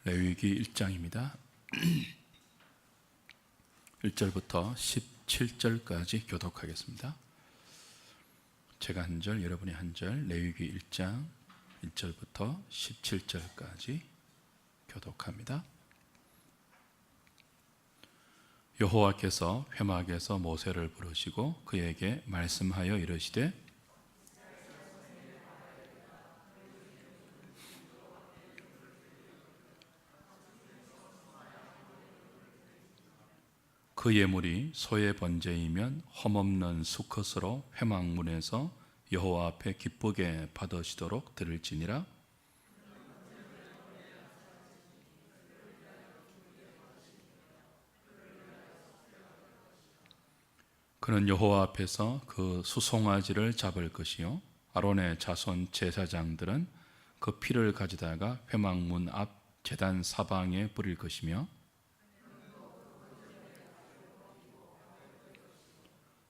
레위기 1장입니다. 1절부터 17절까지 교독하겠습니다. 제가 한 절, 여러분이 한 절, 레위기 1장 1절부터 17절까지 교독합니다. 여호와께서 회막에서 모세를 부르시고 그에게 말씀하여 이르시되 그 예물이 소의 번제이면 험없는 수컷으로 회막문에서 여호와 앞에 기쁘게 받으시도록 드릴지니라. 그는 여호와 앞에서 그 수송아지를 잡을 것이요 아론의 자손 제사장들은 그 피를 가져다가 회막문 앞 제단 사방에 뿌릴 것이며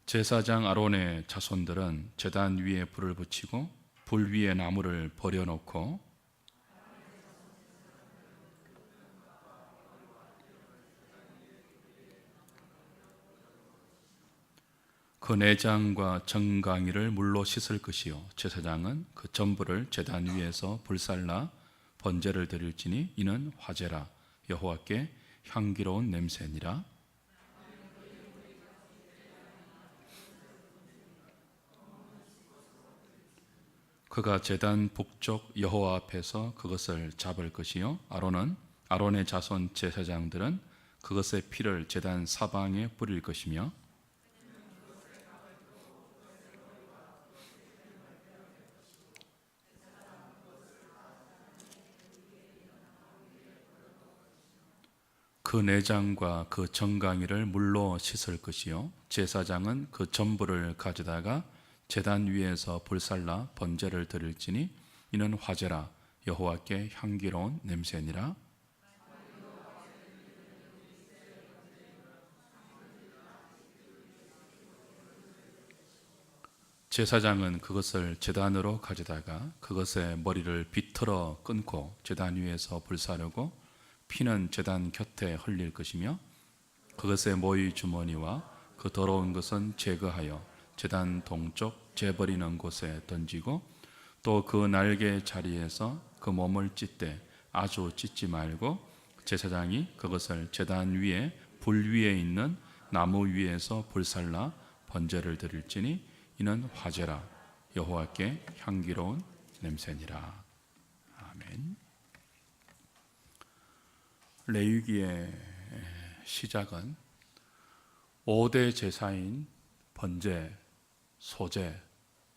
제사장 아론의 자손들은 제단 위에 불을 붙이고 불 위에 나무를 버려놓고 그 내장과 정강이를 물로 씻을 것이요 제사장은 그 전부를 제단 위에서 불살라 번제를 드릴지니 이는 화제라 여호와께 향기로운 냄새니라. 그가 제단 북쪽 여호와 앞에서 그것을 잡을 것이요 아론은 아론의 자손 제사장들은 그것의 피를 제단 사방에 뿌릴 것이며 그 내장과 그 정강이를 물로 씻을 것이요 제사장은 그 전부를 가져다가 제단 위에서 불살라 번제를 드릴지니 이는 화제라 여호와께 향기로운 냄새니라. 제사장은 그것을 제단으로 가져다가 그것의 머리를 비틀어 끊고 제단 위에서 불사르고 피는 제단 곁에 흘릴 것이며 그것의 모이 주머니와 그 더러운 것은 제거하여 제단 동쪽 재버리는 곳에 던지고 또 그 날개 자리에서 그 몸을 찢되 아주 찢지 말고 제사장이 그것을 제단 위에 불 위에 있는 나무 위에서 불살라 번제를 드릴지니 이는 화제라 여호와께 향기로운 냄새니라. 아멘. 레위기의 시작은 5대 제사인 번제, 소제,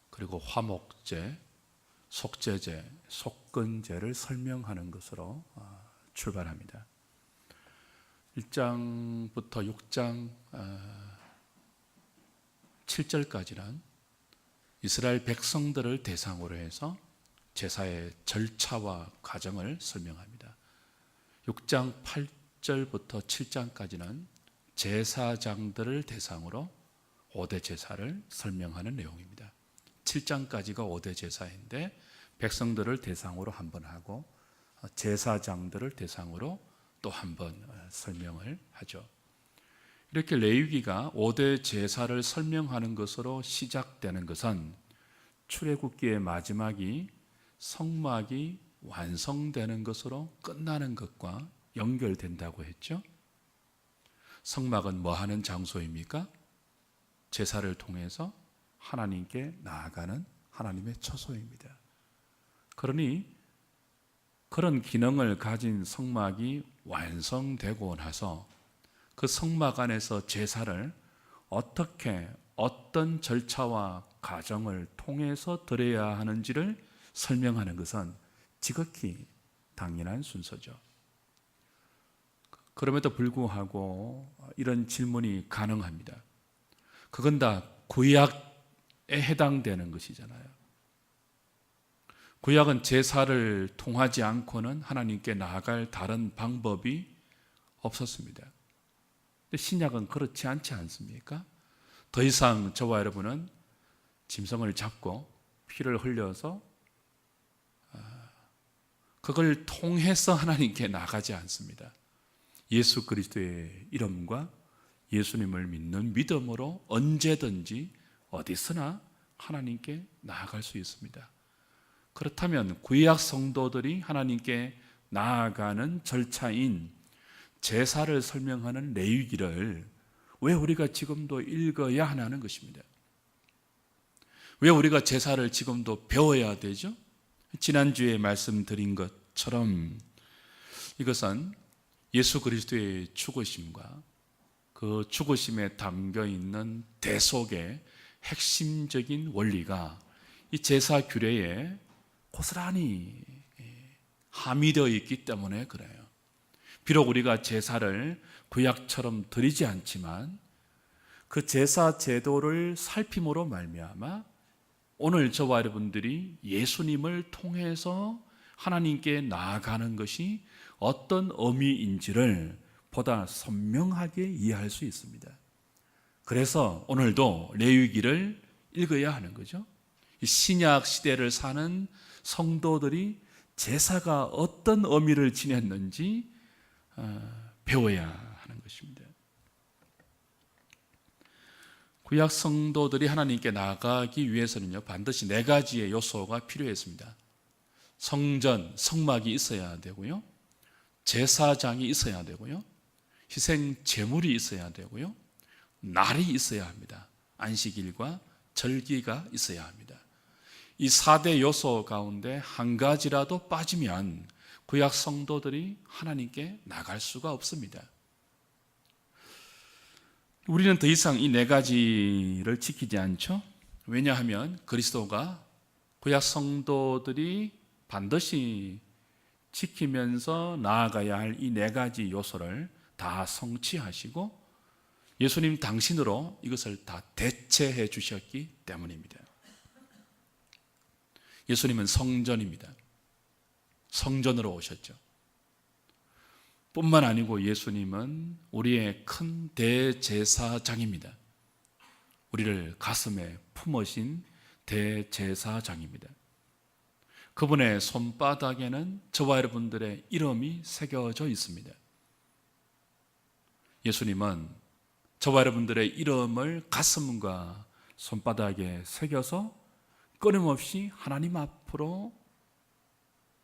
그리고 화목제, 속제제, 속건제를 설명하는 것으로 출발합니다. 1장부터 6장 7절까지는 이스라엘 백성들을 대상으로 해서 제사의 절차와 과정을 설명합니다. 6장 8절부터 7장까지는 제사장들을 대상으로 5대 제사를 설명하는 내용입니다. 7장까지가 5대 제사인데 백성들을 대상으로 한 번 하고 제사장들을 대상으로 또 한 번 설명을 하죠. 이렇게 레위기가 5대 제사를 설명하는 것으로 시작되는 것은 출애굽기의 마지막이 성막이 완성되는 것으로 끝나는 것과 연결된다고 했죠. 성막은 뭐 하는 장소입니까? 제사를 통해서 하나님께 나아가는 하나님의 처소입니다. 그러니 그런 기능을 가진 성막이 완성되고 나서 그 성막 안에서 제사를 어떻게 어떤 절차와 과정을 통해서 드려야 하는지를 설명하는 것은 지극히 당연한 순서죠. 그럼에도 불구하고 이런 질문이 가능합니다. 그건 다 구약에 해당되는 것이잖아요. 구약은 제사를 통하지 않고는 하나님께 나아갈 다른 방법이 없었습니다. 근데 신약은 그렇지 않지 않습니까? 더 이상 저와 여러분은 짐승을 잡고 피를 흘려서 그걸 통해서 하나님께 나가지 않습니다. 예수 그리스도의 이름과 예수님을 믿는 믿음으로 언제든지 어디서나 하나님께 나아갈 수 있습니다. 그렇다면 구약 성도들이 하나님께 나아가는 절차인 제사를 설명하는 레위기를 왜 우리가 지금도 읽어야 하는 것입니다. 왜 우리가 제사를 지금도 배워야 되죠? 지난주에 말씀드린 것처럼 이것은 예수 그리스도의 죽으심과 그 죽으심에 담겨 있는 대속의 핵심적인 원리가 이 제사 규례에 고스란히 함유되어 있기 때문에 그래요. 비록 우리가 제사를 구약처럼 드리지 않지만 그 제사 제도를 살핌으로 말미암아 오늘 저와 여러분들이 예수님을 통해서 하나님께 나아가는 것이 어떤 의미인지를 보다 선명하게 이해할 수 있습니다. 그래서 오늘도 레위기를 읽어야 하는 거죠. 신약 시대를 사는 성도들이 제사가 어떤 의미를 지녔는지 배워야 하는 것입니다. 구약 성도들이 하나님께 나아가기 위해서는요, 반드시 4가지의 요소가 필요했습니다. 성전, 성막이 있어야 되고요, 제사장이 있어야 되고요, 희생 제물이 있어야 되고요, 날이 있어야 합니다. 안식일과 절기가 있어야 합니다. 이 4대 요소 가운데 한 가지라도 빠지면 구약 성도들이 하나님께 나갈 수가 없습니다. 우리는 더 이상 이 4가지를 지키지 않죠. 왜냐하면 그리스도가 구약 성도들이 반드시 지키면서 나아가야 할 이 4가지 요소를 다 성취하시고 예수님 당신으로 이것을 다 대체해 주셨기 때문입니다. 예수님은 성전입니다. 성전으로 오셨죠. 뿐만 아니고 예수님은 우리의 큰 대제사장입니다. 우리를 가슴에 품으신 대제사장입니다. 그분의 손바닥에는 저와 여러분들의 이름이 새겨져 있습니다. 예수님은 저와 여러분들의 이름을 가슴과 손바닥에 새겨서 끊임없이 하나님 앞으로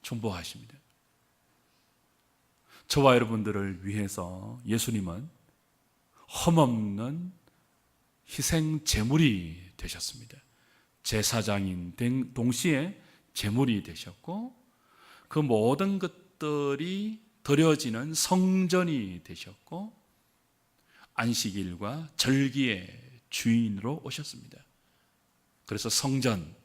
중보하십니다. 저와 여러분들을 위해서 예수님은 흠없는 희생 제물이 되셨습니다. 제사장인 동시에 제물이 되셨고 그 모든 것들이 드려지는 성전이 되셨고 안식일과 절기의 주인으로 오셨습니다. 그래서 성전,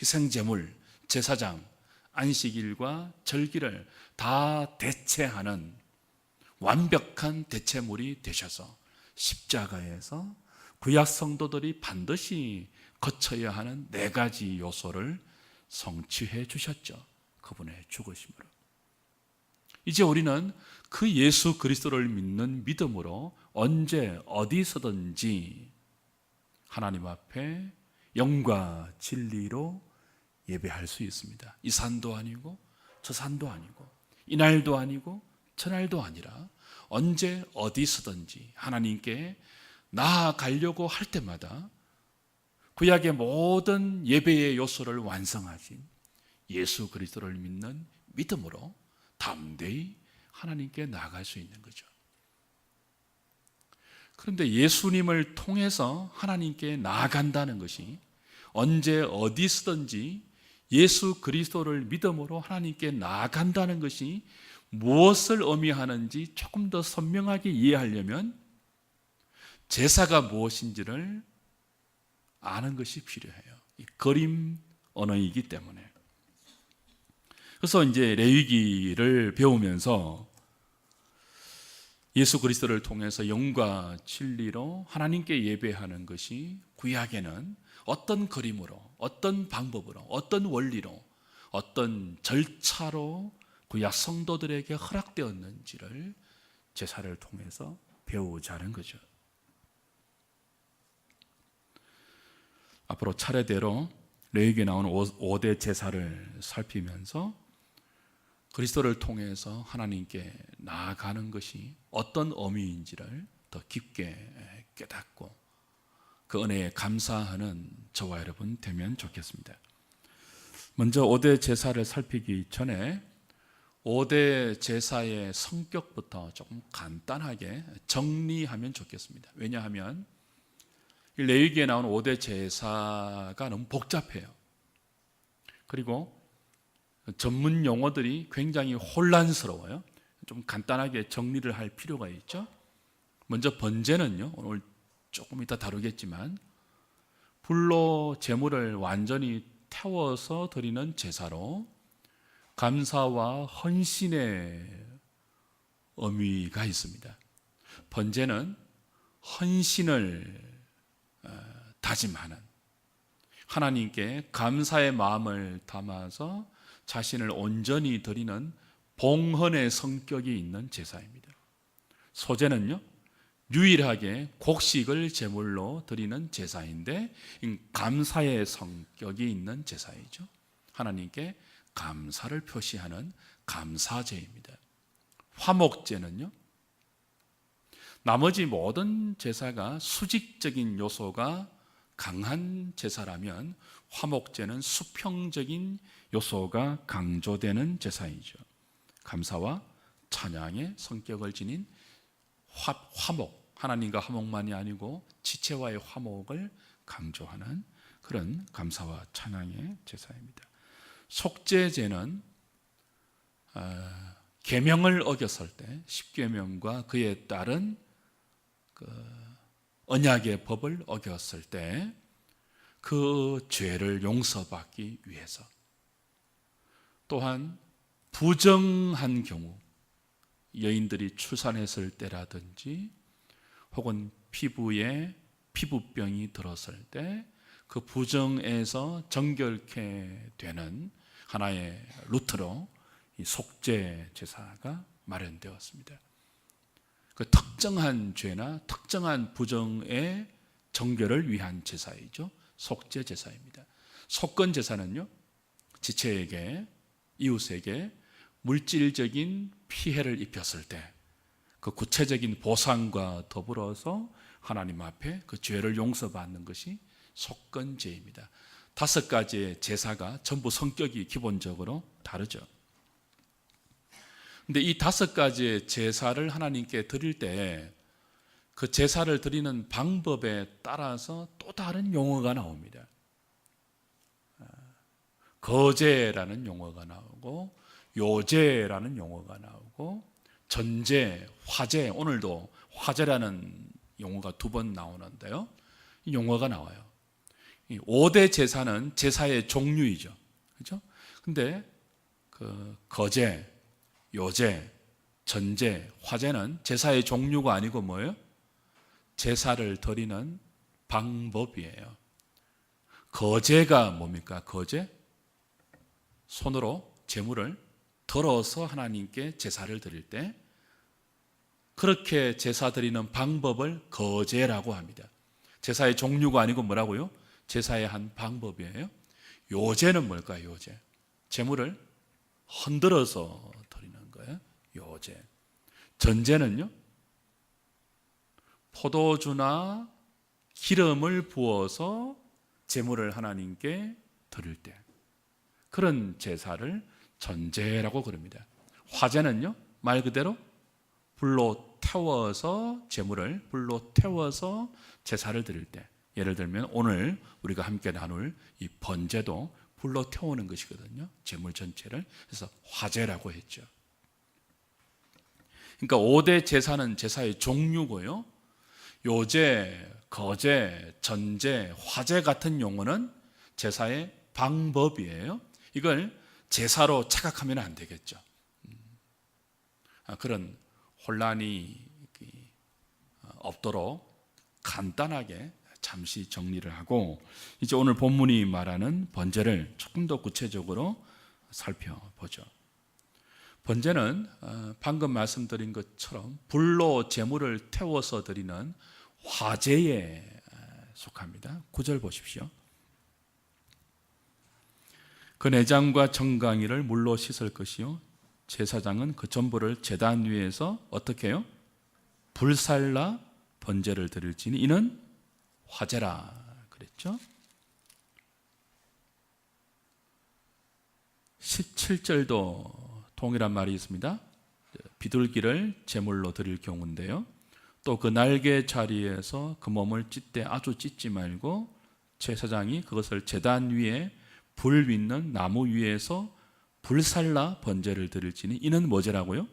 희생제물, 제사장, 안식일과 절기를 다 대체하는 완벽한 대체물이 되셔서 십자가에서 구약 성도들이 반드시 거쳐야 하는 4가지 요소를 성취해 주셨죠. 그분의 죽으심으로. 이제 우리는 그 예수 그리스도를 믿는 믿음으로 언제 어디서든지 하나님 앞에 영과 진리로 예배할 수 있습니다. 이 산도 아니고 저 산도 아니고 이 날도 아니고 저 날도 아니라 언제 어디서든지 하나님께 나아가려고 할 때마다 구약의 모든 예배의 요소를 완성하신 예수 그리스도를 믿는 믿음으로 담대히 하나님께 나아갈 수 있는 거죠. 그런데 예수님을 통해서 하나님께 나아간다는 것이 언제 어디서든지 예수 그리스도를 믿음으로 하나님께 나아간다는 것이 무엇을 의미하는지 조금 더 선명하게 이해하려면 제사가 무엇인지를 아는 것이 필요해요. 이 그림 언어이기 때문에. 그래서 이제 레위기를 배우면서 예수 그리스도를 통해서 영과 진리로 하나님께 예배하는 것이 구약에는 어떤 그림으로, 어떤 방법으로, 어떤 원리로, 어떤 절차로 구약 성도들에게 허락되었는지를 제사를 통해서 배우자는 거죠. 앞으로 차례대로 레위기에 나오는 5대 제사를 살피면서 그리스도를 통해서 하나님께 나아가는 것이 어떤 의미인지를 더 깊게 깨닫고 그 은혜에 감사하는 저와 여러분 되면 좋겠습니다. 먼저 5대 제사를 살피기 전에 5대 제사의 성격부터 조금 간단하게 정리하면 좋겠습니다. 왜냐하면 레위기에 나온 5대 제사가 너무 복잡해요. 그리고 전문 용어들이 굉장히 혼란스러워요. 좀 간단하게 정리를 할 필요가 있죠. 먼저 번제는요, 오늘 조금 이따 다루겠지만 불로 제물을 완전히 태워서 드리는 제사로 감사와 헌신의 의미가 있습니다. 번제는 헌신을 다짐하는, 하나님께 감사의 마음을 담아서 자신을 온전히 드리는 봉헌의 성격이 있는 제사입니다. 소제는요, 유일하게 곡식을 제물로 드리는 제사인데 감사의 성격이 있는 제사이죠. 하나님께 감사를 표시하는 감사제입니다. 화목제는요, 나머지 모든 제사가 수직적인 요소가 강한 제사라면 화목제는 수평적인 요소가 강조되는 제사이죠. 감사와 찬양의 성격을 지닌 화목, 하나님과 화목만이 아니고 지체와의 화목을 강조하는 그런 감사와 찬양의 제사입니다. 속죄제는 계명을 어겼을 때, 십계명과 그에 따른 언약의 법을 어겼을 때 그 죄를 용서받기 위해서, 또한 부정한 경우, 여인들이 출산했을 때라든지 혹은 피부에 피부병이 들었을 때 그 부정에서 정결케 되는 하나의 루트로 이 속죄 제사가 마련되었습니다. 그 특정한 죄나 특정한 부정의 정결을 위한 제사이죠. 속죄 제사입니다. 속건 제사는요, 지체에게, 이웃에게 물질적인 피해를 입혔을 때 그 구체적인 보상과 더불어서 하나님 앞에 그 죄를 용서받는 것이 속건제입니다. 5가지의 제사가 전부 성격이 기본적으로 다르죠. 근데 이 5가지의 제사를 하나님께 드릴 때 그 제사를 드리는 방법에 따라서 또 다른 용어가 나옵니다. 거제라는 용어가 나오고 요제라는 용어가 나오고 전제, 화제, 오늘도 화제라는 용어가 2번 나오는데요. 이 용어가 나와요. 이 5대 제사는 제사의 종류이죠. 그렇죠? 근데 그 거제, 요제, 전제, 화제는 제사의 종류가 아니고 뭐예요? 제사를 드리는 방법이에요. 거제가 뭡니까? 거제? 손으로 제물을 들어서 하나님께 제사를 드릴 때 그렇게 제사 드리는 방법을 거제라고 합니다. 제사의 종류가 아니고 뭐라고요? 제사의 한 방법이에요. 요제는 뭘까요? 요제. 제물을 흔들어서 드리는 거예요. 요제. 전제는요, 포도주나 기름을 부어서 제물을 하나님께 드릴 때 그런 제사를 전제라고 그럽니다. 화제는요, 말 그대로 불로 태워서 제물을 불로 태워서 제사를 드릴 때, 예를 들면 오늘 우리가 함께 나눌 이 번제도 불로 태우는 것이거든요. 제물 전체를. 그래서 화제라고 했죠. 그러니까 5대 제사는 제사의 종류고요. 요제, 거제, 전제, 화제 같은 용어는 제사의 방법이에요. 이걸 제사로 착각하면 안 되겠죠. 그런 혼란이 없도록 간단하게 잠시 정리를 하고 이제 오늘 본문이 말하는 번제를 조금 더 구체적으로 살펴보죠. 번제는 방금 말씀드린 것처럼 불로 제물을 태워서 드리는 화제에 속합니다. 9절 보십시오. 그 내장과 정강이를 물로 씻을 것이요 제사장은 그 전부를 제단 위에서 어떻게 해요? 불살라 번제를 드릴지니 이는 화제라 그랬죠. 17절도 동일한 말이 있습니다. 비둘기를 제물로 드릴 경우인데요. 또 그 날개 자리에서 그 몸을 찢되 아주 찢지 말고 제사장이 그것을 제단 위에 불 있는 나무 위에서 불살라 번제를 드릴지니 이는 뭐제라고요?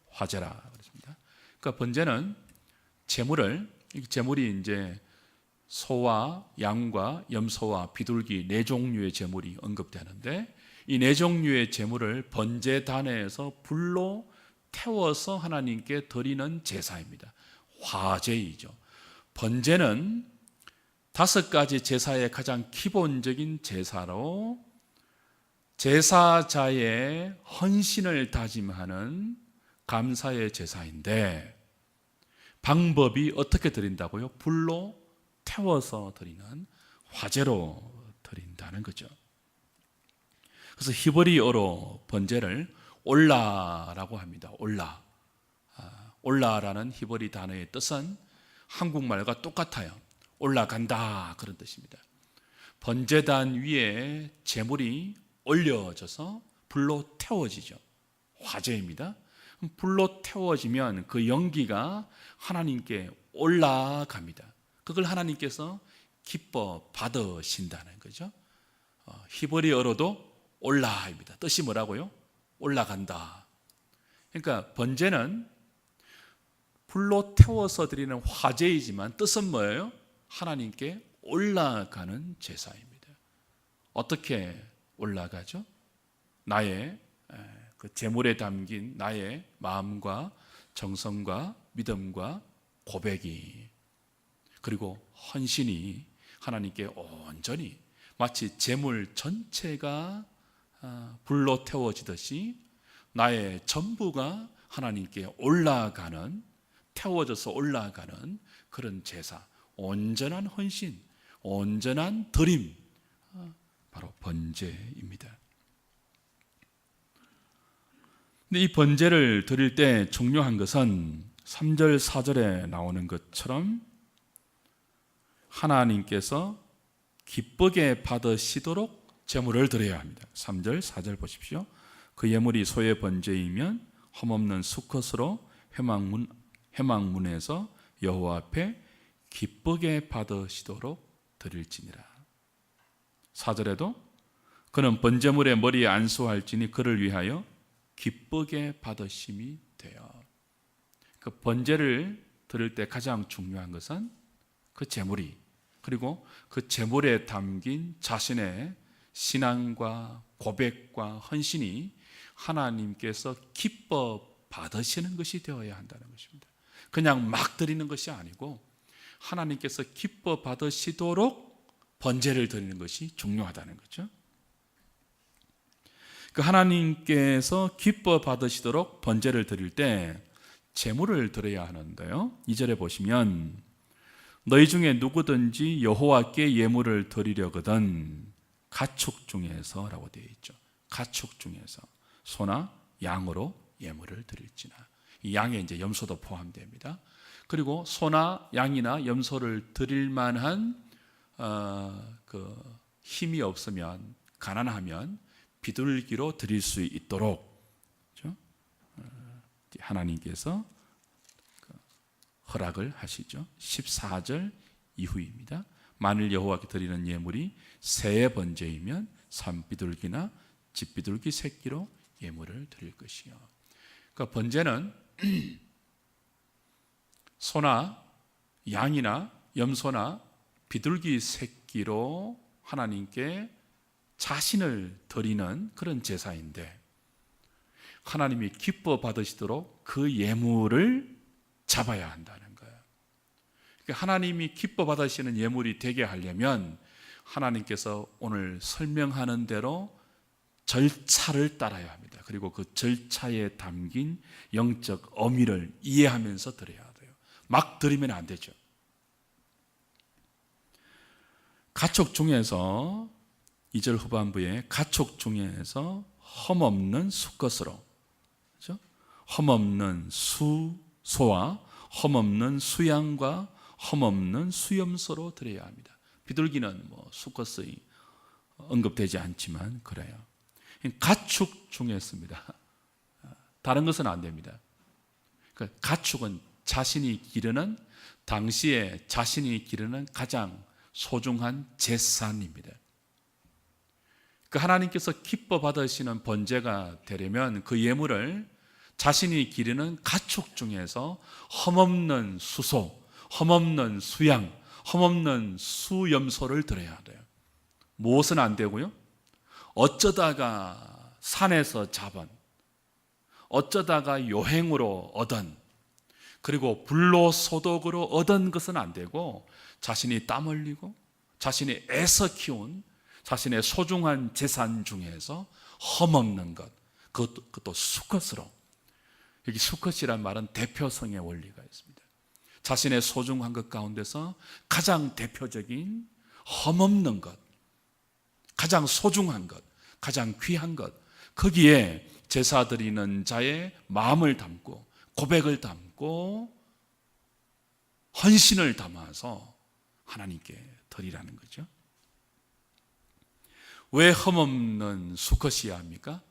화제라 그랬습니다. 그러니까 번제는 제물이 이제 소와 양과 염소와 비둘기 네 종류의 제물이 언급되는데 이 네 종류의 제물을 번제단에서 불로 태워서 하나님께 드리는 제사입니다. 화제이죠. 번제는 5가지 제사의 가장 기본적인 제사로 제사자의 헌신을 다짐하는 감사의 제사인데 방법이 어떻게 드린다고요? 불로 태워서 드리는 화제로 드린다는 거죠. 그래서 히브리어로 번제를 올라라고 합니다. 올라라는 히브리 단어의 뜻은 한국말과 똑같아요. 올라간다 그런 뜻입니다. 번제단 위에 제물이 올려져서 불로 태워지죠. 화제입니다. 불로 태워지면 그 연기가 하나님께 올라갑니다. 그걸 하나님께서 기뻐 받으신다는 거죠. 히브리어로도 올라입니다. 뜻이 뭐라고요? 올라간다. 그러니까 번제는 불로 태워서 드리는 화제이지만 뜻은 뭐예요? 하나님께 올라가는 제사입니다. 어떻게 올라가죠? 나의 그 제물에 담긴 나의 마음과 정성과 믿음과 고백이 그리고 헌신이 하나님께 온전히 마치 제물 전체가 불로 태워지듯이 나의 전부가 하나님께 올라가는 태워져서 올라가는 그런 제사, 온전한 헌신, 온전한 드림, 바로 번제입니다. 근데 이 번제를 드릴 때 중요한 것은 3절, 4절에 나오는 것처럼 하나님께서 기쁘게 받으시도록 제물을 드려야 합니다. 3절, 4절 보십시오. 그 예물이 소의 번제이면 흠없는 수컷으로 회막문에서 여호와 앞에 기쁘게 받으시도록 드릴지니라. 4절에도 그는 번제물의 머리에 안수할지니 그를 위하여 기쁘게 받으심이 되어. 그 번제를 드릴 때 가장 중요한 것은 그 제물이 그리고 그 제물에 담긴 자신의 신앙과 고백과 헌신이 하나님께서 기뻐 받으시는 것이 되어야 한다는 것입니다. 그냥 막 드리는 것이 아니고 하나님께서 기뻐 받으시도록 번제를 드리는 것이 중요하다는 거죠. 그 하나님께서 기뻐 받으시도록 번제를 드릴 때 제물을 드려야 하는데요. 2절에 보시면 너희 중에 누구든지 여호와께 예물을 드리려거든 가축 중에서라고 되어 있죠. 가축 중에서 소나 양으로 예물을 드릴지나. 이 양에 이제 염소도 포함됩니다. 그리고 소나 양이나 염소를 드릴 만한 그 힘이 없으면 가난하면 비둘기로 드릴 수 있도록 그렇죠? 하나님께서 허락을 하시죠. 14절 이후입니다. 만일 여호와께 드리는 예물이 새의 번제이면 산비둘기나 집비둘기 새끼로 예물을 드릴 것이요. 그러니까 번제는 소나 양이나 염소나 비둘기 새끼로 하나님께 자신을 드리는 그런 제사인데 하나님이 기뻐 받으시도록 그 예물을 잡아야 한다는 거예요. 그러니까 하나님이 기뻐 받으시는 예물이 되게 하려면 하나님께서 오늘 설명하는 대로 절차를 따라야 합니다. 그리고 그 절차에 담긴 영적 어미를 이해하면서 드려야 돼요. 막 드리면 안 되죠. 가축 중에서 2절 후반부에 가축 중에서 흠없는 수컷으로 그렇죠? 험없는 수소와 험없는 수양과 험없는 수염소로 드려야 합니다. 비둘기는 수컷의 언급되지 않지만 그래요. 가축 중에 씁니다. 다른 것은 안 됩니다. 그러니까 가축은 자신이 기르는, 당시에 자신이 기르는 가장 소중한 재산입니다. 그 하나님께서 기뻐 받으시는 번제가 되려면 그 예물을 자신이 기르는 가축 중에서 험없는 수소, 험없는 수양, 험없는 수염소를 드려야 돼요. 무엇은 안 되고요? 어쩌다가 산에서 잡은, 어쩌다가 요행으로 얻은, 그리고 불로소독으로 얻은 것은 안 되고, 자신이 땀 흘리고 자신이 애써 키운 자신의 소중한 재산 중에서 험없는 것, 그것도 수컷으로. 여기 수컷이란 말은 대표성의 원리가 있습니다. 자신의 소중한 것 가운데서 가장 대표적인 험없는 것, 가장 소중한 것, 가장 귀한 것, 거기에 제사 드리는 자의 마음을 담고 고백을 담고 헌신을 담아서 하나님께 드리라는 거죠. 왜 험없는 수컷이어야 합니까?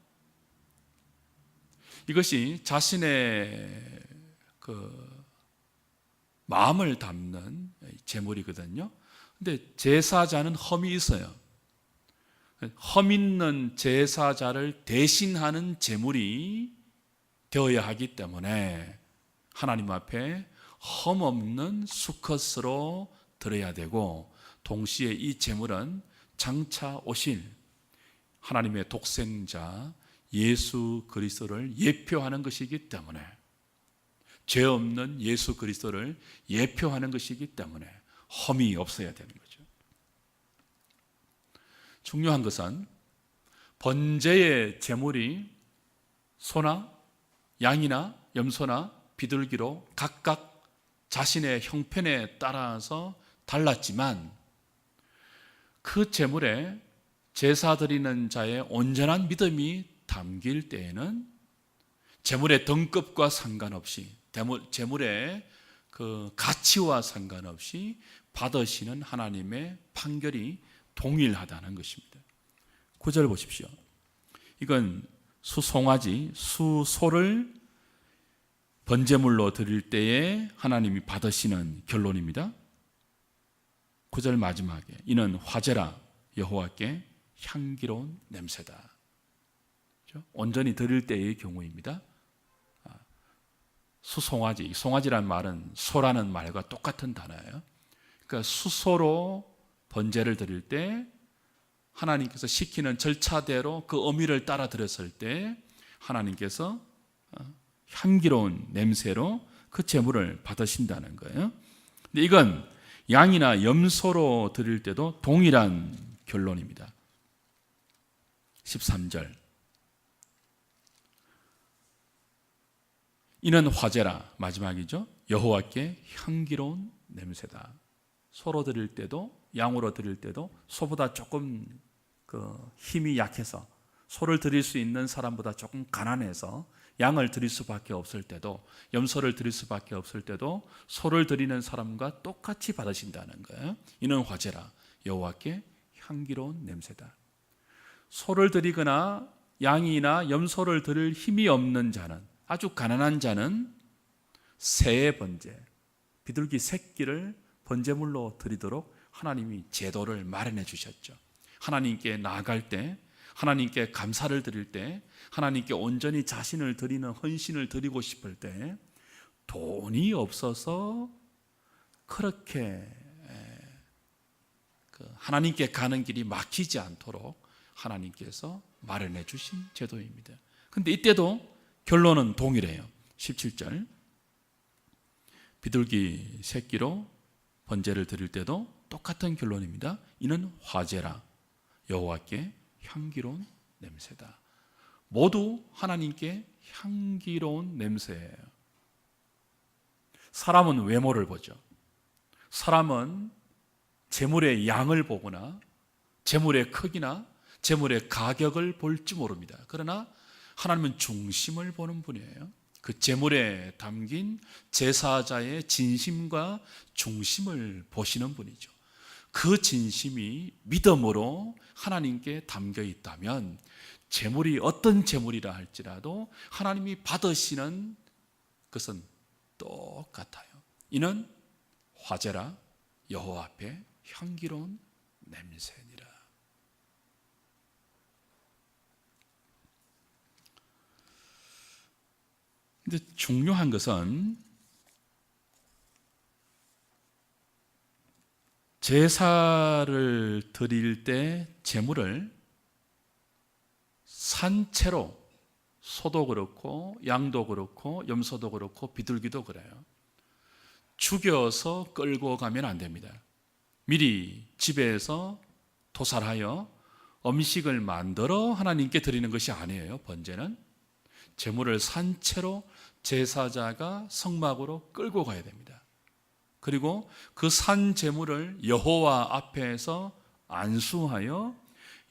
이것이 자신의 마음을 담는 제물이거든요. 근데 제사자는 험이 있어요. 험 있는 제사자를 대신하는 제물이 되어야 하기 때문에 하나님 앞에 험 없는 수컷으로 드려야 되고, 동시에 이 제물은 장차 오실 하나님의 독생자 예수 그리스도를 예표하는 것이기 때문에, 죄 없는 예수 그리스도를 예표하는 것이기 때문에 험이 없어야 되는 거죠. 중요한 것은 번제의 제물이 소나 양이나 염소나 비둘기로 각각 자신의 형편에 따라서 달랐지만, 그 제물에 제사 드리는 자의 온전한 믿음이 담길 때에는 제물의 등급과 상관없이, 제물의 그 가치와 상관없이 받으시는 하나님의 판결이 동일하다는 것입니다. 9절 보십시오. 이건 수송아지, 수소를 번제물로 드릴 때에 하나님이 받으시는 결론입니다. 9절 마지막에 이는 화제라 여호와께 향기로운 냄새다. 그렇죠? 온전히 드릴 때의 경우입니다. 수송아지, 송아지란 말은 소라는 말과 똑같은 단어예요. 그러니까 수소로 번제를 드릴 때 하나님께서 시키는 절차대로 그 의미를 따라 드렸을 때 하나님께서 향기로운 냄새로 그 제물을 받으신다는 거예요. 근데 이건 양이나 염소로 드릴 때도 동일한 결론입니다. 13절 이는 화제라, 마지막이죠. 여호와께 향기로운 냄새다. 소로 드릴 때도 양으로 드릴 때도 소보다 조금 힘이 약해서, 소를 드릴 수 있는 사람보다 조금 가난해서 양을 드릴 수밖에 없을 때도, 염소를 드릴 수밖에 없을 때도 소를 드리는 사람과 똑같이 받으신다는 거예요. 이는 화제라 여호와께 향기로운 냄새다. 소를 드리거나 양이나 염소를 드릴 힘이 없는 자는, 아주 가난한 자는 새의 번제, 비둘기 새끼를 번제물로 드리도록 하나님이 제도를 마련해 주셨죠. 하나님께 나아갈 때, 하나님께 감사를 드릴 때, 하나님께 온전히 자신을 드리는 헌신을 드리고 싶을 때 돈이 없어서 그렇게 하나님께 가는 길이 막히지 않도록 하나님께서 마련해 주신 제도입니다. 그런데 이때도 결론은 동일해요. 17절 비둘기 새끼로 번제를 드릴 때도 똑같은 결론입니다. 이는 화제라 여호와께 향기로운 냄새다. 모두 하나님께 향기로운 냄새예요. 사람은 외모를 보죠. 사람은 제물의 양을 보거나 제물의 크기나 제물의 가격을 볼지 모릅니다. 그러나 하나님은 중심을 보는 분이에요. 그 제물에 담긴 제사자의 진심과 중심을 보시는 분이죠. 그 진심이 믿음으로 하나님께 담겨 있다면 제물이 어떤 제물이라 할지라도 하나님이 받으시는 것은 똑같아요. 이는 화제라 여호와 앞에 향기로운 냄새니라. 근데 중요한 것은 제사를 드릴 때 제물을 산채로, 소도 그렇고 양도 그렇고 염소도 그렇고 비둘기도 그래요, 죽여서 끌고 가면 안 됩니다. 미리 집에서 도살하여 음식을 만들어 하나님께 드리는 것이 아니에요. 번제는 제물을 산채로 제사자가 성막으로 끌고 가야 됩니다. 그리고 그 산 제물을 여호와 앞에서 안수하여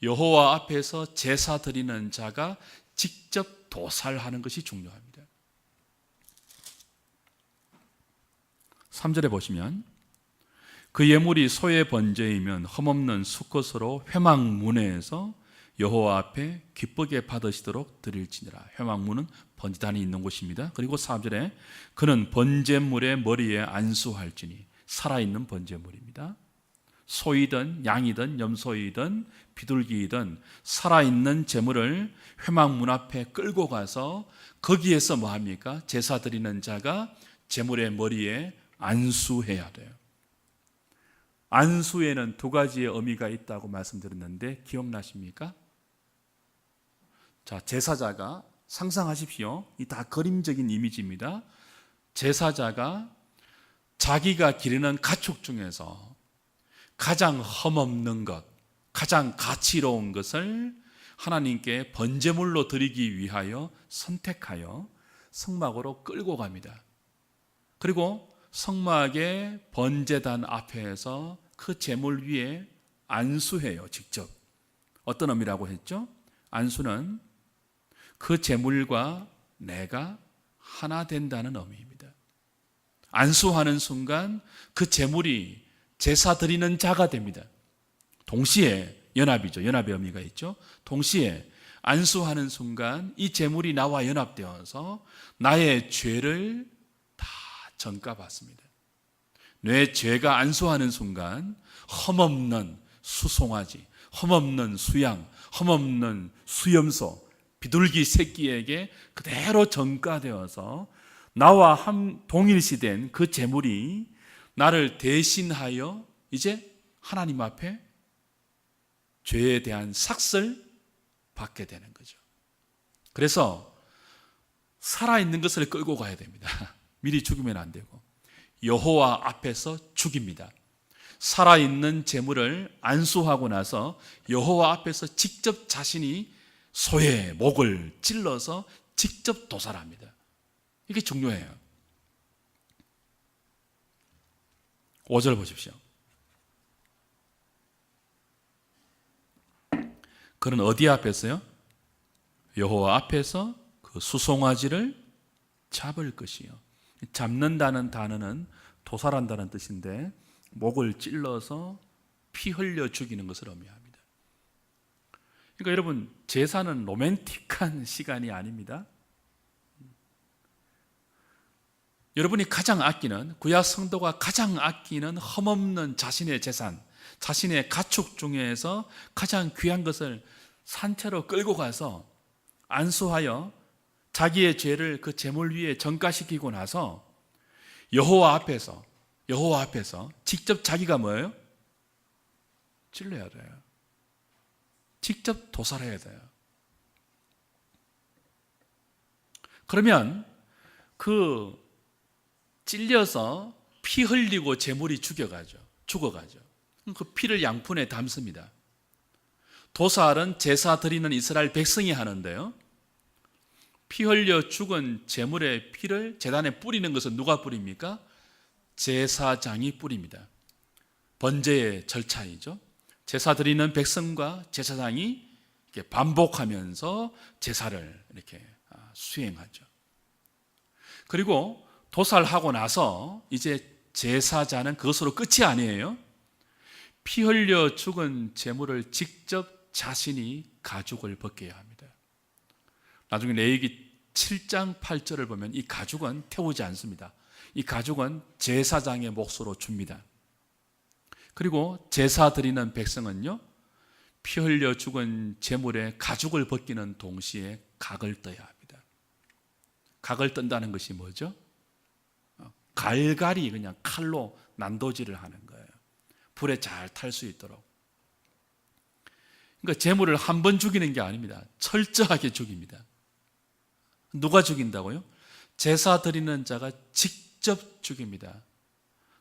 여호와 앞에서 제사 드리는 자가 직접 도살하는 것이 중요합니다. 3절에 보시면 그 예물이 소의 번제이면 흠없는 수컷으로 회막문에서 여호와 앞에 기쁘게 받으시도록 드릴지니라. 회막문은 번제단이 있는 곳입니다. 그리고 4절에 그는 번제물의 머리에 안수할지니, 살아있는 번제물입니다. 소이든 양이든 염소이든 비둘기이든 살아있는 제물을 회막문 앞에 끌고 가서 거기에서 뭐합니까? 제사 드리는 자가 제물의 머리에 안수해야 돼요. 안수에는 두 가지의 의미가 있다고 말씀드렸는데 기억나십니까? 자, 제사자가 상상하십시오. 이 다 그림적인 이미지입니다. 제사자가 자기가 기르는 가축 중에서 가장 흠없는 것, 가장 가치로운 것을 하나님께 번제물로 드리기 위하여 선택하여 성막으로 끌고 갑니다. 그리고 성막의 번제단 앞에서 그 제물 위에 안수해요. 직접. 어떤 의미라고 했죠? 안수는 그 제물과 내가 하나 된다는 의미입니다. 안수하는 순간 그 제물이 제사 드리는 자가 됩니다. 동시에 연합이죠. 연합의 의미가 있죠. 동시에 안수하는 순간 이 제물이 나와 연합되어서 나의 죄를 다 전가받습니다. 내 죄가 안수하는 순간 흠없는 수송아지, 흠없는 수양, 흠없는 수염소, 비둘기 새끼에게 그대로 전가되어서 나와 동일시된 그 제물이 나를 대신하여 이제 하나님 앞에 죄에 대한 삭을 받게 되는 거죠. 그래서 살아있는 것을 끌고 가야 됩니다. 미리 죽이면 안 되고 여호와 앞에서 죽입니다. 살아있는 제물을 안수하고 나서 여호와 앞에서 직접 자신이 소의 목을 찔러서 직접 도살합니다. 이게 중요해요. 5절 보십시오. 그는 어디 앞에서요? 여호와 앞에서 그 수송아지를 잡을 것이요. 잡는다는 단어는 도살한다는 뜻인데 목을 찔러서 피 흘려 죽이는 것을 의미합니다. 그러니까 여러분, 제사는 로맨틱한 시간이 아닙니다. 여러분이 가장 아끼는, 구약 성도가 가장 아끼는 흠없는 자신의 재산, 자신의 가축 중에서 가장 귀한 것을 산채로 끌고 가서 안수하여 자기의 죄를 그 제물 위에 전가시키고 나서 여호와 앞에서 직접 자기가 뭐예요? 찔러야 돼요. 직접 도살해야 돼요. 그러면 그 찔려서 피 흘리고 제물이 죽어가죠. 그 피를 양푼에 담습니다. 도살은 제사 드리는 이스라엘 백성이 하는데요, 피 흘려 죽은 제물의 피를 제단에 뿌리는 것은 누가 뿌립니까? 제사장이 뿌립니다. 번제의 절차이죠. 제사 드리는 백성과 제사장이 반복하면서 제사를 이렇게 수행하죠. 그리고 도살하고 나서 이제 제사자는 그것으로 끝이 아니에요. 피 흘려 죽은 제물을 직접 자신이 가죽을 벗겨야 합니다. 나중에 레위기 7장 8절을 보면 이 가죽은 태우지 않습니다. 이 가죽은 제사장의 몫으로 줍니다. 그리고 제사 드리는 백성은요, 피 흘려 죽은 제물의 가죽을 벗기는 동시에 각을 떠야 합니다. 각을 뜬다는 것이 뭐죠? 갈갈이 그냥 칼로 난도질을 하는 거예요. 불에 잘 탈 수 있도록. 그러니까 제물을 한 번 죽이는 게 아닙니다. 철저하게 죽입니다. 누가 죽인다고요? 제사 드리는 자가 직접 죽입니다.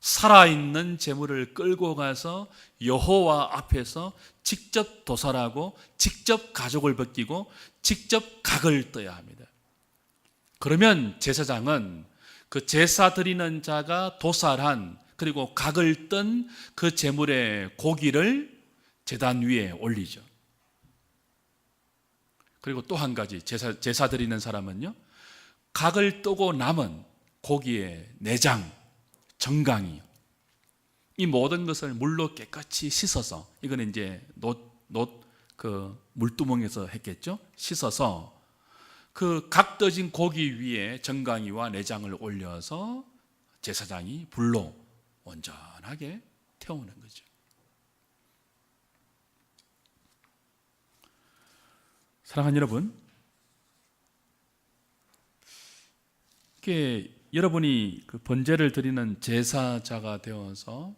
살아있는 제물을 끌고 가서 여호와 앞에서 직접 도살하고 직접 가죽을 벗기고 직접 각을 떠야 합니다. 그러면 제사장은 그 제사 드리는 자가 도살한 그리고 각을 뜬 그 제물의 고기를 제단 위에 올리죠. 그리고 또 한 가지 제사 드리는 사람은요, 각을 뜨고 남은 고기의 내장, 정강이, 이 모든 것을 물로 깨끗이 씻어서, 이거는 이제 그 물두멍에서 했겠죠. 씻어서 그 각 떠진 고기 위에 정강이와 내장을 올려서 제사장이 불로 온전하게 태우는 거죠. 사랑하는 여러분, 이렇게 여러분이 그 번제를 드리는 제사자가 되어서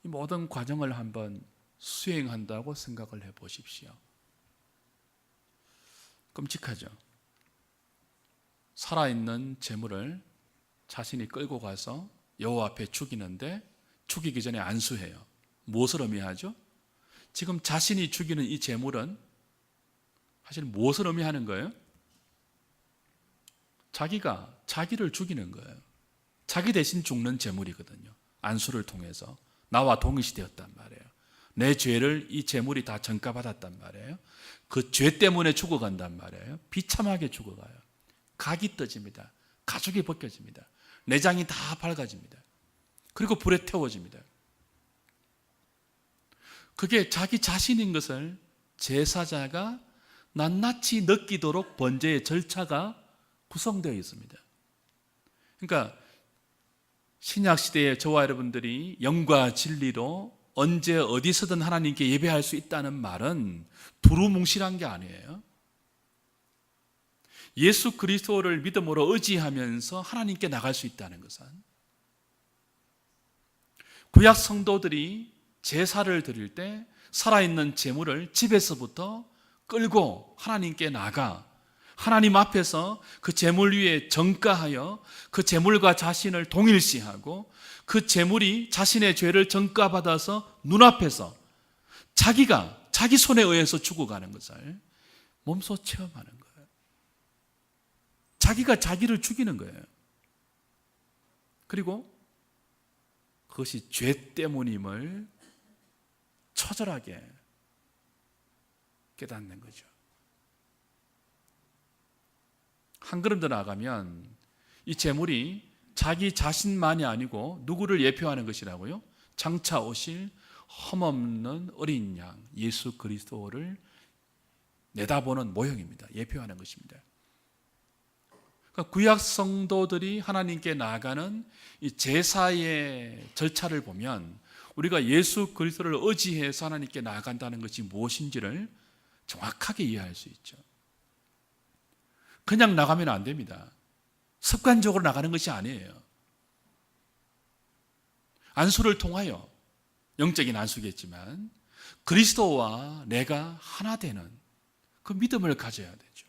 이 모든 과정을 한번 수행한다고 생각을 해 보십시오. 끔찍하죠. 살아있는 제물을 자신이 끌고 가서 여호와 앞에 죽이는데 죽이기 전에 안수해요. 무엇을 의미하죠? 지금 자신이 죽이는 이 제물은 사실 무엇을 의미하는 거예요? 자기가 자기를 죽이는 거예요. 자기 대신 죽는 제물이거든요. 안수를 통해서 나와 동일시 되었단 말이에요. 내 죄를 이 제물이 다 전가받았단 말이에요. 그 죄 때문에 죽어간단 말이에요. 비참하게 죽어가요. 각이 떠집니다. 가죽이 벗겨집니다. 내장이 다 밝아집니다. 그리고 불에 태워집니다. 그게 자기 자신인 것을 제사자가 낱낱이 느끼도록 번제의 절차가 구성되어 있습니다. 그러니까 신약 시대에 저와 여러분들이 영과 진리로 언제 어디서든 하나님께 예배할 수 있다는 말은 두루뭉실한 게 아니에요. 예수 그리스도를 믿음으로 의지하면서 하나님께 나갈 수 있다는 것은, 구약 성도들이 제사를 드릴 때 살아있는 제물을 집에서부터 끌고 하나님께 나가 하나님 앞에서 그 제물 위에 전가하여 그 제물과 자신을 동일시하고 그 제물이 자신의 죄를 전가받아서 눈앞에서 자기가 자기 손에 의해서 죽어가는 것을 몸소 체험하는 거예요. 자기가 자기를 죽이는 거예요. 그리고 그것이 죄 때문임을 처절하게 깨닫는 거죠. 한 걸음 더 나아가면 이 제물이 자기 자신만이 아니고 누구를 예표하는 것이라고요? 장차 오실 흠없는 어린 양 예수 그리스도를 내다보는 모형입니다. 예표하는 것입니다. 그러니까 구약 성도들이 하나님께 나아가는 이 제사의 절차를 보면 우리가 예수 그리스도를 의지해서 하나님께 나아간다는 것이 무엇인지를 정확하게 이해할 수 있죠. 그냥 나가면 안 됩니다. 습관적으로 나가는 것이 아니에요. 안수를 통하여, 영적인 안수겠지만 그리스도와 내가 하나 되는 그 믿음을 가져야 되죠.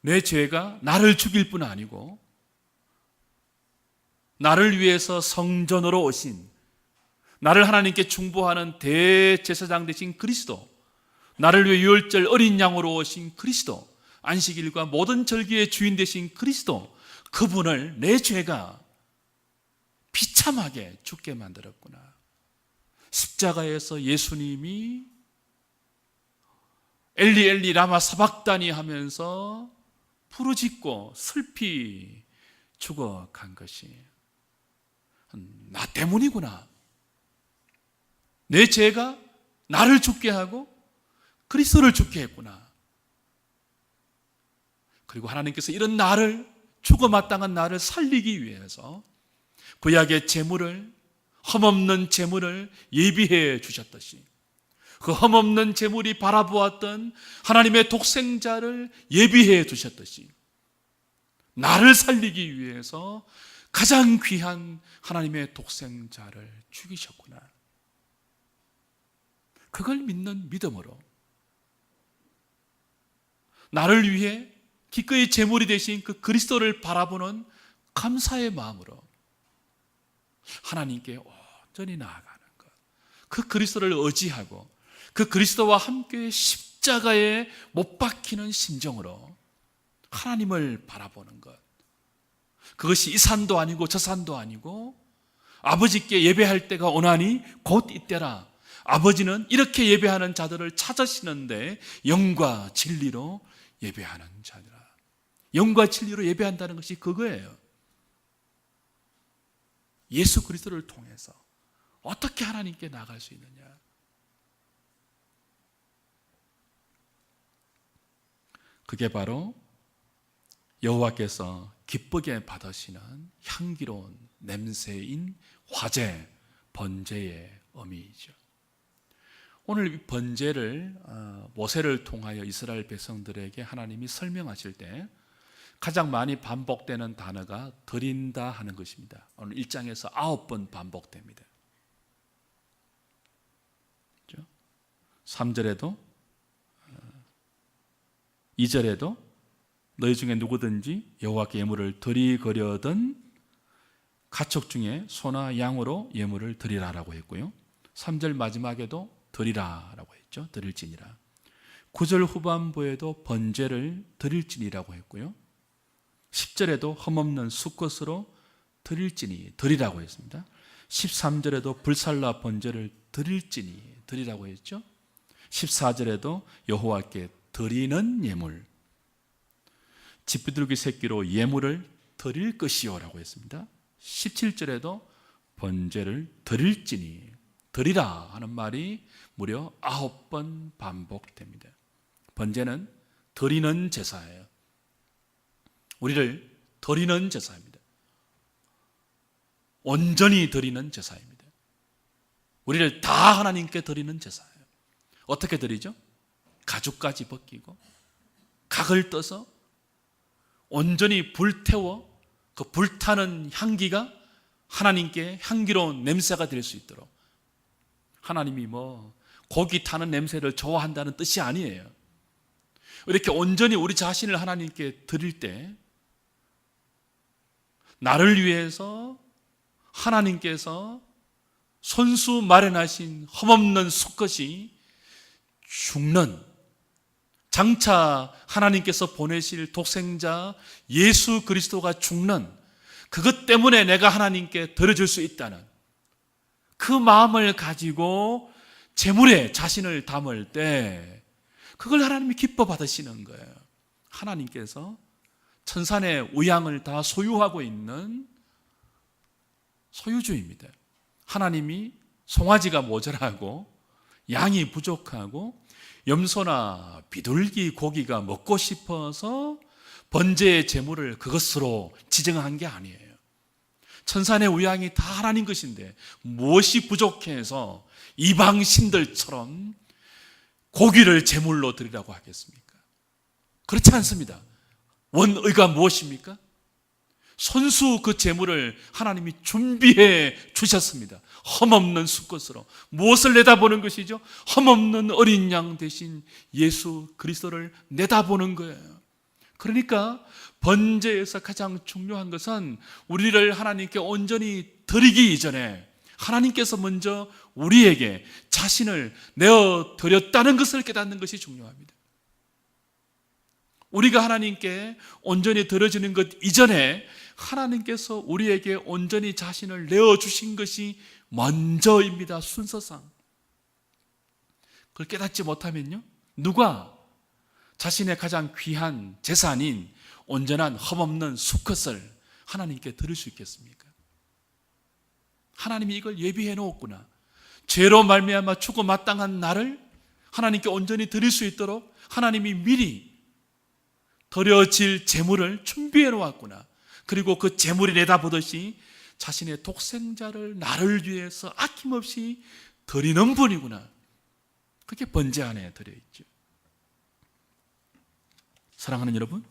내 죄가 나를 죽일 뿐 아니고 나를 위해서 성전으로 오신, 나를 하나님께 중보하는 대제사장 되신 그리스도, 나를 위해 유월절 어린 양으로 오신 그리스도, 안식일과 모든 절기의 주인 되신 그리스도, 그분을 내 죄가 비참하게 죽게 만들었구나. 십자가에서 예수님이 엘리 엘리 라마 사박다니 하면서 부르짖고 슬피 죽어간 것이 나 때문이구나. 내 죄가 나를 죽게 하고 그리스도를 죽게 했구나. 그리고 하나님께서 이런 나를, 죽어 마땅한 나를 살리기 위해서 구약의 제물을, 흠없는 제물을 예비해 주셨듯이, 그 흠없는 제물이 바라보았던 하나님의 독생자를 예비해 두셨듯이 나를 살리기 위해서 가장 귀한 하나님의 독생자를 죽이셨구나. 그걸 믿는 믿음으로, 나를 위해 기꺼이 제물이 되신 그 그리스도를 바라보는 감사의 마음으로 하나님께 온전히 나아가는 것, 그 그리스도를 의지하고 그 그리스도와 함께 십자가에 못 박히는 심정으로 하나님을 바라보는 것, 그것이 이 산도 아니고 저 산도 아니고 아버지께 예배할 때가 오나니 곧 이때라. 아버지는 이렇게 예배하는 자들을 찾으시는데 영과 진리로 예배하는 자들아. 영과 진리로 예배한다는 것이 그거예요. 예수 그리스도를 통해서 어떻게 하나님께 나아갈 수 있느냐. 그게 바로 여호와께서 기쁘게 받으시는 향기로운 냄새인 화제, 번제의 의미이죠. 오늘 이 번제를 모세를 통하여 이스라엘 백성들에게 하나님이 설명하실 때 가장 많이 반복되는 단어가 드린다 하는 것입니다. 오늘 1장에서 9번 반복됩니다. 3절에도 2절에도 너희 중에 누구든지 여호와께 예물을 드리거려든 가축 중에 소나 양으로 예물을 드리라라고 했고요. 3절 마지막에도 드리라라고 했죠. 드릴지니라. 9절 후반부에도 번제를 드릴지니라고 했고요. 10절에도 흠없는 수컷으로 드릴지니 드리라고 했습니다. 13절에도 불살라 번제를 드릴지니 드리라고 했죠. 14절에도 여호와께 드리는 예물, 집비둘기 새끼로 예물을 드릴 것이요라고 했습니다. 17절에도 번제를 드릴지니 드리라 하는 말이 무려 9번 반복됩니다. 번제는 드리는 제사예요. 우리를 드리는 제사입니다. 온전히 드리는 제사입니다. 우리를 다 하나님께 드리는 제사예요. 어떻게 드리죠? 가죽까지 벗기고 각을 떠서 온전히 불태워 그 불타는 향기가 하나님께 향기로운 냄새가 될 수 있도록. 하나님이 고기 타는 냄새를 좋아한다는 뜻이 아니에요. 이렇게 온전히 우리 자신을 하나님께 드릴 때 나를 위해서 하나님께서 손수 마련하신 흠없는 수컷이 죽는, 장차 하나님께서 보내실 독생자 예수 그리스도가 죽는, 그것 때문에 내가 하나님께 드려줄 수 있다는 그 마음을 가지고 제물에 자신을 담을 때 그걸 하나님이 기뻐 받으시는 거예요. 하나님께서 천산의 우양을 다 소유하고 있는 소유주입니다. 하나님이 송아지가 모자라고 양이 부족하고 염소나 비둘기 고기가 먹고 싶어서 번제의 제물을 그것으로 지정한 게 아니에요. 천산의 우양이 다 하나님 것인데 무엇이 부족해서 이방 신들처럼 고기를 제물로 드리라고 하겠습니까? 그렇지 않습니다. 원의가 무엇입니까? 손수 그 제물을 하나님이 준비해 주셨습니다. 흠없는 수컷으로. 무엇을 내다보는 것이죠? 흠없는 어린 양 대신 예수 그리스도를 내다보는 거예요. 그러니까 번제에서 가장 중요한 것은 우리를 하나님께 온전히 드리기 이전에 하나님께서 먼저 우리에게 자신을 내어 드렸다는 것을 깨닫는 것이 중요합니다. 우리가 하나님께 온전히 드려지는 것 이전에 하나님께서 우리에게 온전히 자신을 내어주신 것이 먼저입니다. 순서상. 그걸 깨닫지 못하면요, 누가 자신의 가장 귀한 재산인 온전한 흠없는 수컷을 하나님께 드릴 수 있겠습니까? 하나님이 이걸 예비해 놓았구나. 죄로 말미암아 죽어 마땅한 나를 하나님께 온전히 드릴 수 있도록 하나님이 미리 드려질 제물을 준비해 놓았구나. 그리고 그 제물이 내다보듯이 자신의 독생자를 나를 위해서 아낌없이 드리는 분이구나. 그게 번제 안에 들어있죠. 사랑하는 여러분,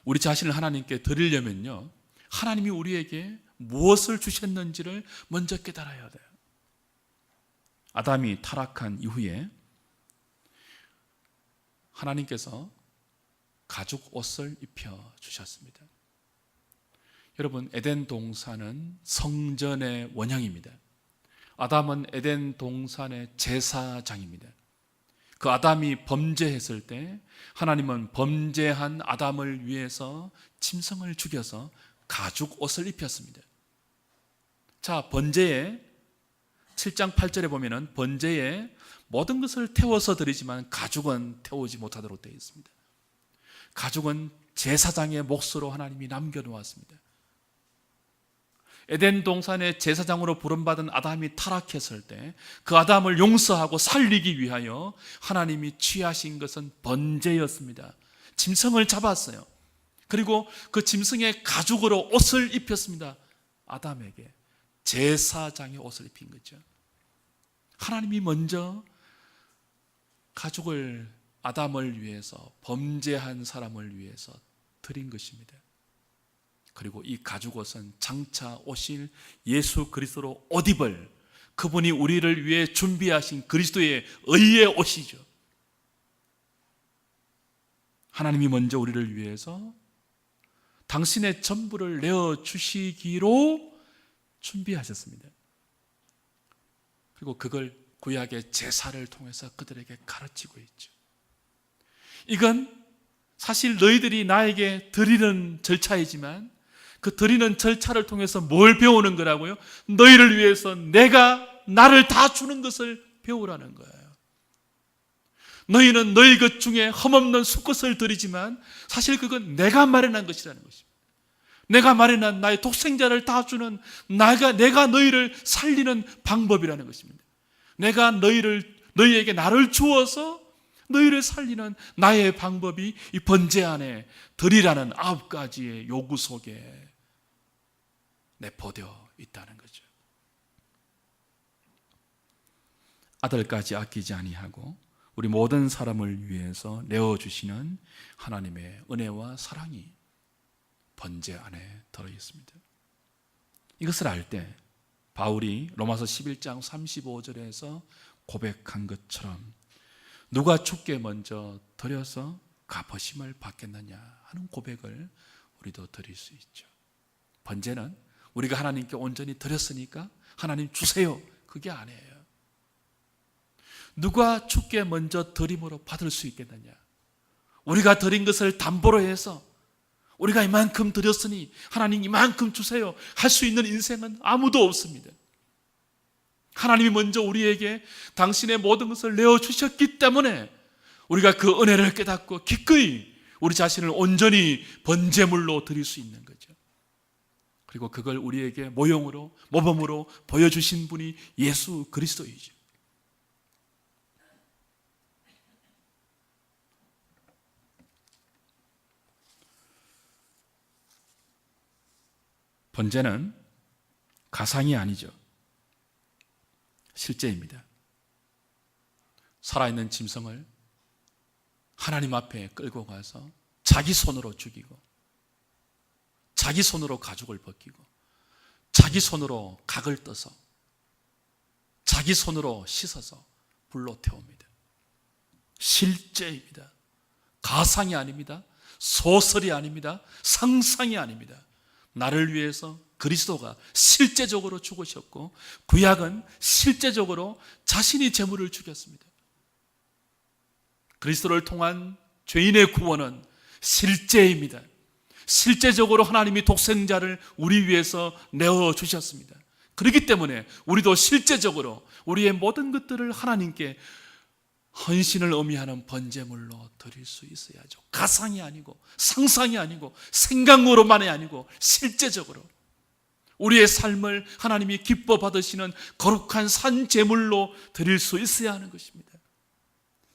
우리 자신을 하나님께 드리려면요, 하나님이 우리에게 무엇을 주셨는지를 먼저 깨달아야 돼요. 아담이 타락한 이후에 하나님께서 가죽 옷을 입혀 주셨습니다. 여러분, 에덴 동산은 성전의 원형입니다. 아담은 에덴 동산의 제사장입니다. 그 아담이 범죄했을 때 하나님은 범죄한 아담을 위해서 짐승을 죽여서 가죽 옷을 입혔습니다. 자, 번제에 7장 8절에 보면은 번제에 모든 것을 태워서 드리지만 가죽은 태우지 못하도록 되어 있습니다. 가죽은 제사장의 몫으로 하나님이 남겨놓았습니다. 에덴 동산의 제사장으로 부름받은 아담이 타락했을 때 그 아담을 용서하고 살리기 위하여 하나님이 취하신 것은 번제였습니다. 짐승을 잡았어요. 그리고 그 짐승의 가죽으로 옷을 입혔습니다. 아담에게 제사장의 옷을 입힌 거죠. 하나님이 먼저 가죽을 아담을 위해서, 범죄한 사람을 위해서 드린 것입니다. 그리고 이 가죽 옷은 장차 오실 예수 그리스도로 옷 입을, 그분이 우리를 위해 준비하신 그리스도의 의의 옷이죠. 하나님이 먼저 우리를 위해서 당신의 전부를 내어주시기로 준비하셨습니다. 그리고 그걸 구약의 제사를 통해서 그들에게 가르치고 있죠. 이건 사실 너희들이 나에게 드리는 절차이지만 그 드리는 절차를 통해서 뭘 배우는 거라고요? 너희를 위해서 내가 나를 다 주는 것을 배우라는 거예요. 너희는 너희 것 중에 흠없는 수컷을 드리지만 사실 그건 내가 마련한 것이라는 것입니다. 내가 마련한 나의 독생자를 다 주는 내가 너희를 살리는 방법이라는 것입니다. 내가 너희에게 나를 주어서 너희를 살리는 나의 방법이 이 번제 안에 드리라는 9가지의 요구 속에 내포되어 있다는 거죠. 아들까지 아끼지 아니하고 우리 모든 사람을 위해서 내어주시는 하나님의 은혜와 사랑이 번제 안에 들어있습니다. 이것을 알 때 바울이 로마서 11장 35절에서 고백한 것처럼 누가 주께 먼저 드려서 갚으심을 받겠느냐 하는 고백을 우리도 드릴 수 있죠. 번제는 우리가 하나님께 온전히 드렸으니까 하나님 주세요, 그게 아니에요. 누가 주께 먼저 드림으로 받을 수 있겠느냐. 우리가 드린 것을 담보로 해서 우리가 이만큼 드렸으니 하나님 이만큼 주세요 할 수 있는 인생은 아무도 없습니다. 하나님이 먼저 우리에게 당신의 모든 것을 내어주셨기 때문에 우리가 그 은혜를 깨닫고 기꺼이 우리 자신을 온전히 번제물로 드릴 수 있는 거죠. 그리고 그걸 우리에게 모형으로, 모범으로 보여주신 분이 예수 그리스도이죠. 번제는 가상이 아니죠. 실제입니다. 살아있는 짐승을 하나님 앞에 끌고 가서 자기 손으로 죽이고 자기 손으로 가죽을 벗기고 자기 손으로 각을 떠서 자기 손으로 씻어서 불로 태웁니다. 실제입니다. 가상이 아닙니다. 소설이 아닙니다. 상상이 아닙니다. 나를 위해서 그리스도가 실제적으로 죽으셨고 구약은 실제적으로 자신이 제물을 죽였습니다. 그리스도를 통한 죄인의 구원은 실제입니다. 실제적으로 하나님이 독생자를 우리 위해서 내어주셨습니다. 그렇기 때문에 우리도 실제적으로 우리의 모든 것들을 하나님께 헌신을 의미하는 번제물로 드릴 수 있어야죠. 가상이 아니고 상상이 아니고 생각으로만이 아니고 실제적으로 우리의 삶을 하나님이 기뻐 받으시는 거룩한 산제물로 드릴 수 있어야 하는 것입니다.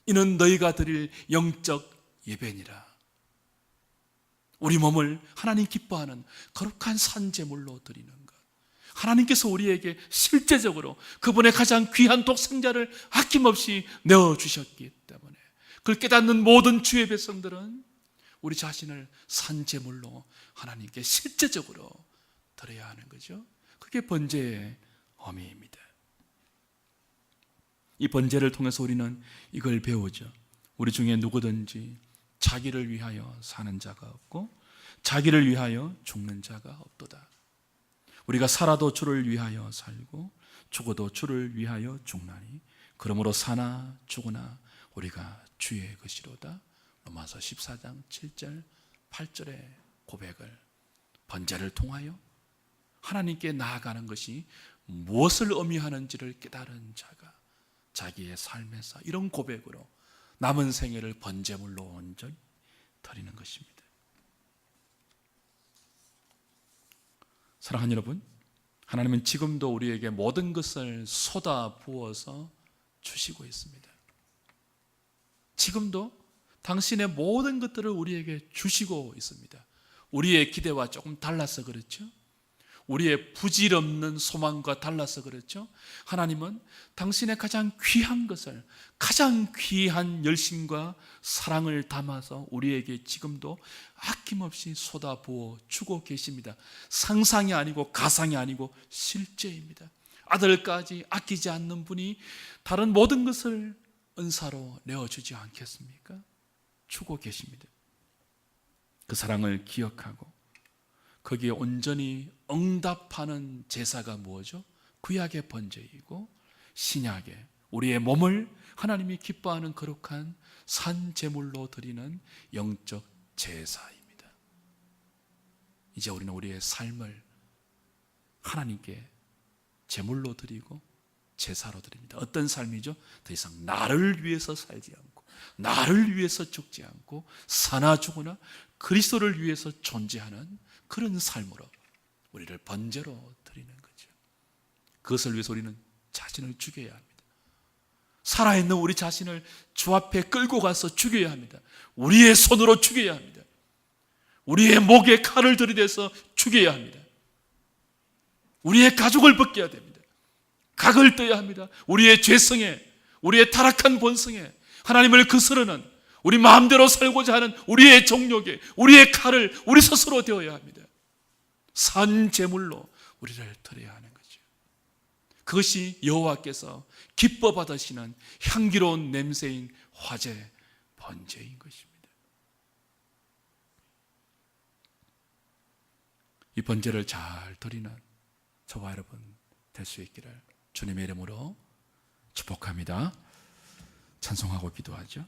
이는 너희가 드릴 영적 예배니라. 우리 몸을 하나님 기뻐하는 거룩한 산제물로 드리는 것, 하나님께서 우리에게 실제적으로 그분의 가장 귀한 독생자를 아낌없이 내어주셨기 때문에 그걸 깨닫는 모든 주의 백성들은 우리 자신을 산제물로 하나님께 실제적으로 드려야 하는 거죠. 그게 번제의 의미입니다. 이 번제를 통해서 우리는 이걸 배우죠. 우리 중에 누구든지 자기를 위하여 사는 자가 없고 자기를 위하여 죽는 자가 없도다. 우리가 살아도 주를 위하여 살고 죽어도 주를 위하여 죽나니 그러므로 사나 죽으나 우리가 주의 것이로다. 로마서 14장 7절 8절의 고백을 번제를 통하여 하나님께 나아가는 것이 무엇을 의미하는지를 깨달은 자가 자기의 삶에서 이런 고백으로 남은 생애를 번제물로 온전히 드리는 것입니다. 사랑하는 여러분, 하나님은 지금도 우리에게 모든 것을 쏟아 부어서 주시고 있습니다. 지금도 당신의 모든 것들을 우리에게 주시고 있습니다. 우리의 기대와 조금 달라서 그렇죠. 우리의 부질없는 소망과 달라서 그렇죠. 하나님은 당신의 가장 귀한 것을, 가장 귀한 열심과 사랑을 담아서 우리에게 지금도 아낌없이 쏟아부어 주고 계십니다. 상상이 아니고 가상이 아니고 실제입니다. 아들까지 아끼지 않는 분이 다른 모든 것을 은사로 내어주지 않겠습니까? 주고 계십니다. 그 사랑을 기억하고 거기에 온전히 응답하는 제사가 뭐죠? 구약의 번제이고 신약의 우리의 몸을 하나님이 기뻐하는 거룩한 산제물로 드리는 영적 제사입니다. 이제 우리는 우리의 삶을 하나님께 제물로 드리고 제사로 드립니다. 어떤 삶이죠? 더 이상 나를 위해서 살지 않고 나를 위해서 죽지 않고 사나 죽으나 그리스도를 위해서 존재하는 그런 삶으로 우리를 번제로 드리는 거죠. 그것을 위해서 우리는 자신을 죽여야 합니다. 살아있는 우리 자신을 주 앞에 끌고 가서 죽여야 합니다. 우리의 손으로 죽여야 합니다. 우리의 목에 칼을 들이대서 죽여야 합니다. 우리의 가죽을 벗겨야 됩니다. 각을 떠야 합니다. 우리의 죄성에, 우리의 타락한 본성에 하나님을 거스르는 우리 마음대로 살고자 하는 우리의 정욕에 우리의 칼을 우리 스스로 되어야 합니다. 산제물로 우리를 드려야 하는 거죠. 그것이 여호와께서 기뻐 받으시는 향기로운 냄새인 화제 번제인 것입니다. 이 번제를 잘 드리는 저와 여러분 될 수 있기를 주님의 이름으로 축복합니다. 찬송하고 기도하죠.